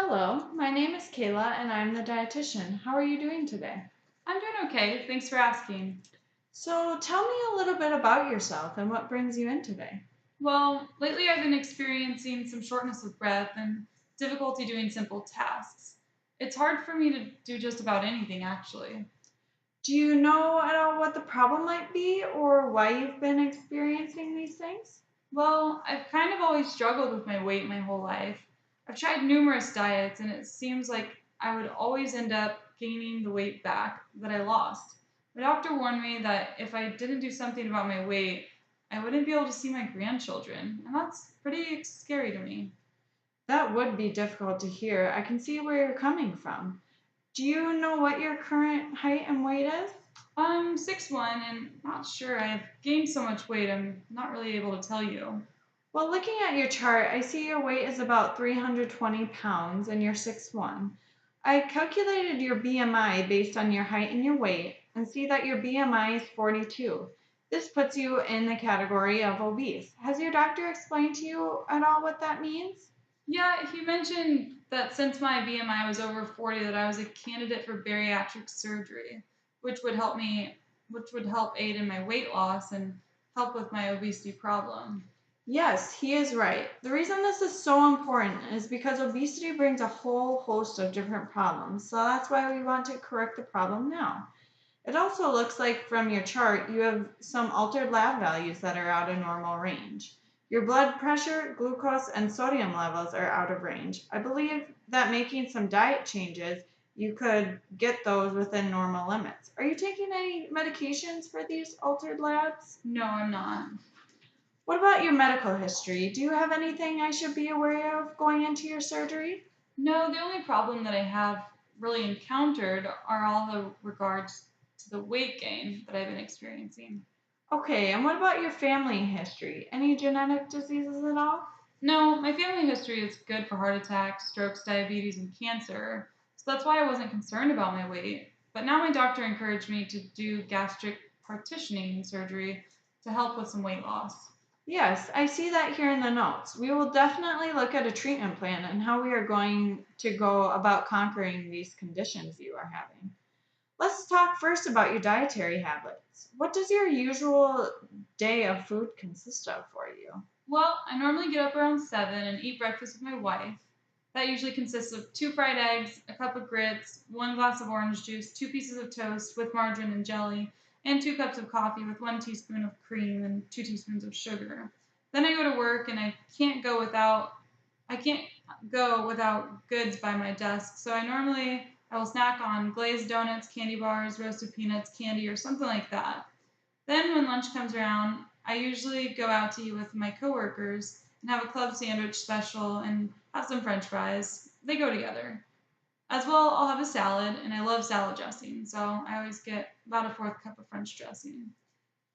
Hello, my name is Kayla and I'm the dietitian. How are you doing today? I'm doing okay. Thanks for asking. So, tell me a little bit about yourself and what brings you in today. Well, lately I've been experiencing some shortness of breath and difficulty doing simple tasks. It's hard for me to do just about anything, actually. Do you know at all what the problem might be or why you've been experiencing these things? Well, I've kind of always struggled with my weight my whole life. I've tried numerous diets, and it seems like I would always end up gaining the weight back that I lost. My doctor warned me that if I didn't do something about my weight, I wouldn't be able to see my grandchildren, and that's pretty scary to me. That would be difficult to hear. I can see where you're coming from. Do you know what your current height and weight is? I'm 6'1" and not sure. I've gained so much weight, I'm not really able to tell you. Well, looking at your chart, I see your weight is about 320 pounds and you're 6'1". I calculated your BMI based on your height and your weight and see that your BMI is 42. This puts you in the category of obese. Has your doctor explained to you at all what that means? Yeah, he mentioned that since my BMI was over 40, that I was a candidate for bariatric surgery, which would help me, which would help aid in my weight loss and help with my obesity problem. Yes, he is right. The reason this is so important is because obesity brings a whole host of different problems. So that's why we want to correct the problem now. It also looks like from your chart you have some altered lab values that are out of normal range. Your blood pressure, glucose, and sodium levels are out of range. I believe that making some diet changes, you could get those within normal limits. Are you taking any medications for these altered labs? No, I'm not. What about your medical history? Do you have anything I should be aware of going into your surgery? No, the only problem that I have really encountered are all the regards to the weight gain that I've been experiencing. Okay, and what about your family history? Any genetic diseases at all? No, my family history is good for heart attacks, strokes, diabetes, and cancer, so that's why I wasn't concerned about my weight. But now my doctor encouraged me to do gastric partitioning surgery to help with some weight loss. Yes, I see that here in the notes. We will definitely look at a treatment plan and how we are going to go about conquering these conditions you are having. Let's talk first about your dietary habits. What does your usual day of food consist of for you? Well, I normally get up around 7 and eat breakfast with my wife. That usually consists of two fried eggs, a cup of grits, one glass of orange juice, two pieces of toast with margarine and jelly, and 2 cups of coffee with 1 teaspoon of cream and 2 teaspoons of sugar. Then I go to work and I can't go without goods by my desk. So I will snack on glazed donuts, candy bars, roasted peanuts, candy, or something like that. Then, when lunch comes around, I usually go out to eat with my coworkers and have a club sandwich special and have some french fries. They go together. As well, I'll have a salad, and I love salad dressing, so I always get about a fourth cup of French dressing.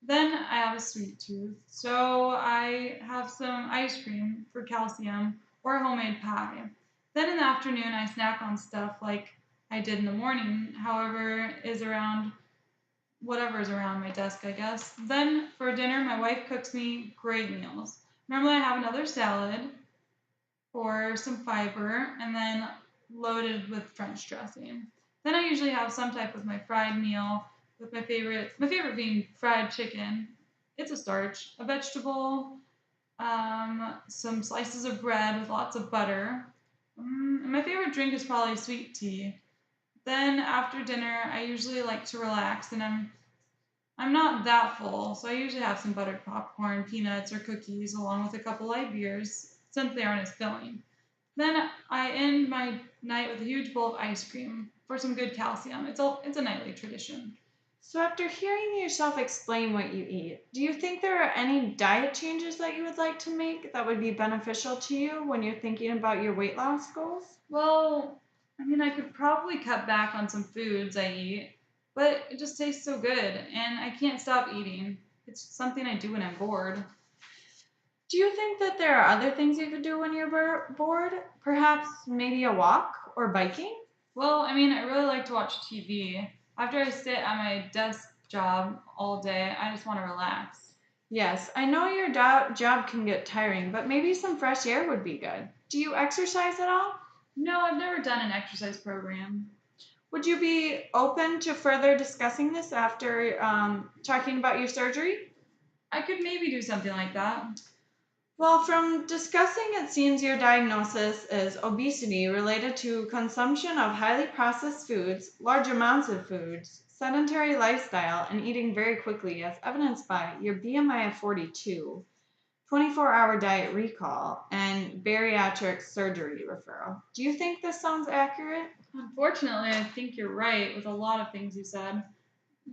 Then I have a sweet tooth, so I have some ice cream for calcium or a homemade pie. Then in the afternoon, I snack on stuff like I did in the morning, whatever is around my desk, I guess. Then for dinner, my wife cooks me great meals. Normally, I have another salad or some fiber, and then loaded with French dressing. Then I usually have some type of my fried meal with my favorite being fried chicken. It's a starch, a vegetable, some slices of bread with lots of butter. And my favorite drink is probably sweet tea. Then after dinner, I usually like to relax, and I'm not that full, so I usually have some buttered popcorn, peanuts, or cookies, along with a couple light beers, since they aren't as filling. Then I end my night with a huge bowl of ice cream for some good calcium. It's a nightly tradition. So, after hearing yourself explain what you eat, do you think there are any diet changes that you would like to make that would be beneficial to you when you're thinking about your weight loss goals? Well, I mean, I could probably cut back on some foods I eat, but it just tastes so good, and I can't stop eating. It's something I do when I'm bored. Do you think that there are other things you could do when you're bored? Perhaps maybe a walk or biking? Well, I mean, I really like to watch TV. After I sit at my desk job all day, I just want to relax. Yes, I know your job can get tiring, but maybe some fresh air would be good. Do you exercise at all? No, I've never done an exercise program. Would you be open to further discussing this after talking about your surgery? I could maybe do something like that. Well, from discussing, it seems your diagnosis is obesity related to consumption of highly processed foods, large amounts of foods, sedentary lifestyle, and eating very quickly, as evidenced by your BMI of 42, 24-hour diet recall, and bariatric surgery referral. Do you think this sounds accurate? Unfortunately, I think you're right with a lot of things you said.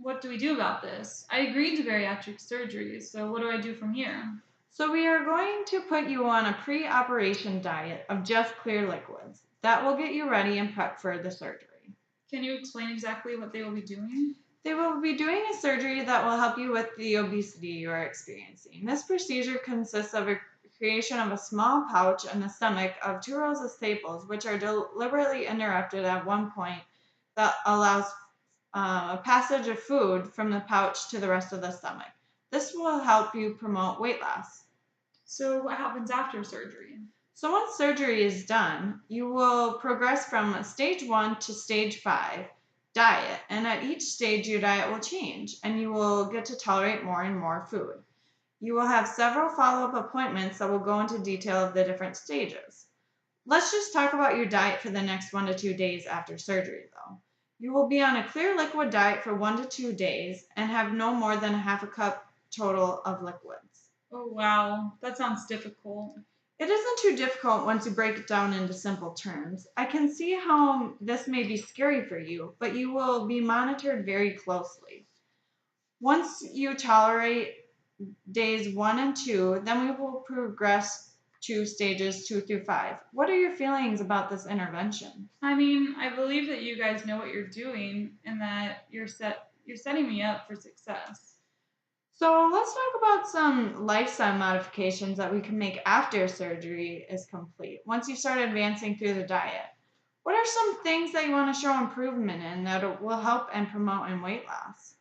What do we do about this? I agreed to bariatric surgery, so what do I do from here? So, we are going to put you on a pre operation diet of just clear liquids. That will get you ready and prepped for the surgery. Can you explain exactly what they will be doing? They will be doing a surgery that will help you with the obesity you are experiencing. This procedure consists of a creation of a small pouch in the stomach of two rows of staples, which are deliberately interrupted at one point that allows a passage of food from the pouch to the rest of the stomach. This will help you promote weight loss. So, what happens after surgery? So once surgery is done, you will progress from stage 1 to stage 5 diet, and at each stage your diet will change and you will get to tolerate more and more food. You will have several follow-up appointments that will go into detail of the different stages. Let's just talk about your diet for the next 1 to 2 days after surgery though. You will be on a clear liquid diet for 1 to 2 days and have no more than a half a cup total of liquids. Oh, wow, that sounds difficult. It isn't too difficult once you break it down into simple terms. I can see how this may be scary for you, but you will be monitored very closely. Once you tolerate days 1 and 2, then we will progress to stages 2 through 5. What are your feelings about this intervention? I mean, I believe that you guys know what you're doing and that you're setting me up for success. So let's talk about some lifestyle modifications that we can make after surgery is complete, once you start advancing through the diet. What are some things that you want to show improvement in that will help and promote in weight loss?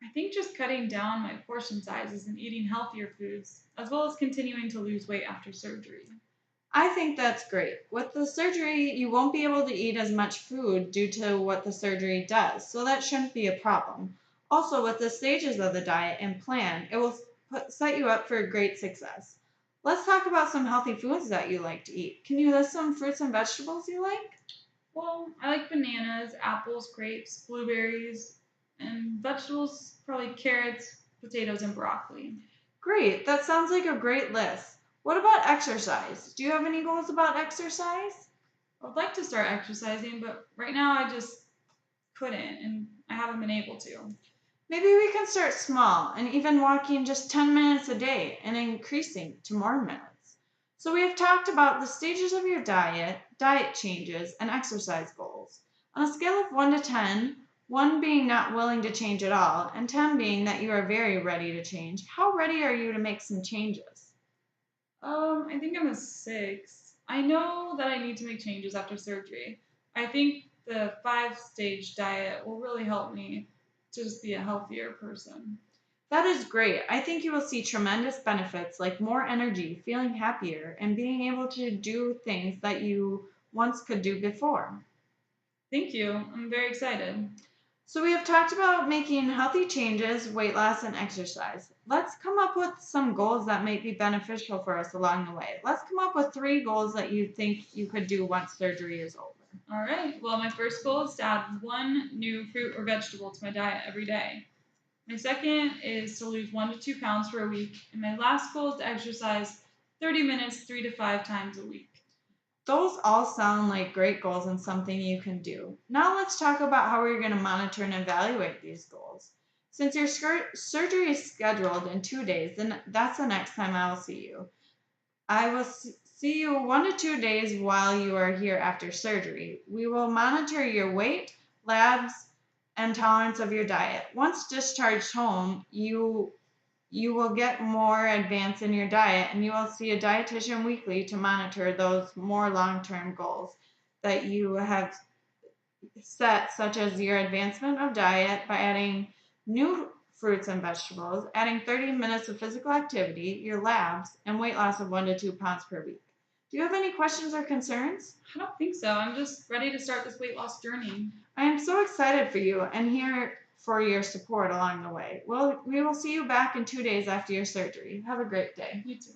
I think just cutting down my portion sizes and eating healthier foods, as well as continuing to lose weight after surgery. I think that's great. With the surgery, you won't be able to eat as much food due to what the surgery does, so that shouldn't be a problem. Also, with the stages of the diet and plan, it will set you up for great success. Let's talk about some healthy foods that you like to eat. Can you list some fruits and vegetables you like? Well, I like bananas, apples, grapes, blueberries, and vegetables, probably carrots, potatoes, and broccoli. Great, that sounds like a great list. What about exercise? Do you have any goals about exercise? I would like to start exercising, but right now I just couldn't, and I haven't been able to. Maybe we can start small and even walking just 10 minutes a day and increasing to more minutes. So, we have talked about the stages of your diet, diet changes, and exercise goals. On a scale of 1 to 10, 1 being not willing to change at all, and 10 being that you are very ready to change, how ready are you to make some changes? I think I'm a 6. I know that I need to make changes after surgery. I think the 5-stage diet will really help me to just be a healthier person. That is great. I think you will see tremendous benefits like more energy, feeling happier, and being able to do things that you once could do before. Thank you. I'm very excited. So, we have talked about making healthy changes, weight loss, and exercise. Let's come up with some goals that might be beneficial for us along the way. Let's come up with 3 goals that you think you could do once surgery is over. All right. Well, my first goal is to add one new fruit or vegetable to my diet every day. My second is to lose 1 to 2 pounds for a week. And my last goal is to exercise 30 minutes 3 to 5 times a week. Those all sound like great goals and something you can do. Now, let's talk about how we're going to monitor and evaluate these goals. Since your surgery is scheduled in 2 days, then that's the next time I will see you. I will see you 1 to 2 days while you are here after surgery. We will monitor your weight, labs, and tolerance of your diet. Once discharged home, you will get more advance in your diet and you will see a dietitian weekly to monitor those more long-term goals that you have set, such as your advancement of diet by adding new fruits and vegetables, adding 30 minutes of physical activity, your labs, and weight loss of 1 to 2 pounds per week. Do you have any questions or concerns? I don't think so. I'm just ready to start this weight loss journey. I am so excited for you and here for your support along the way. Well, we will see you back in 2 days after your surgery. Have a great day. You too.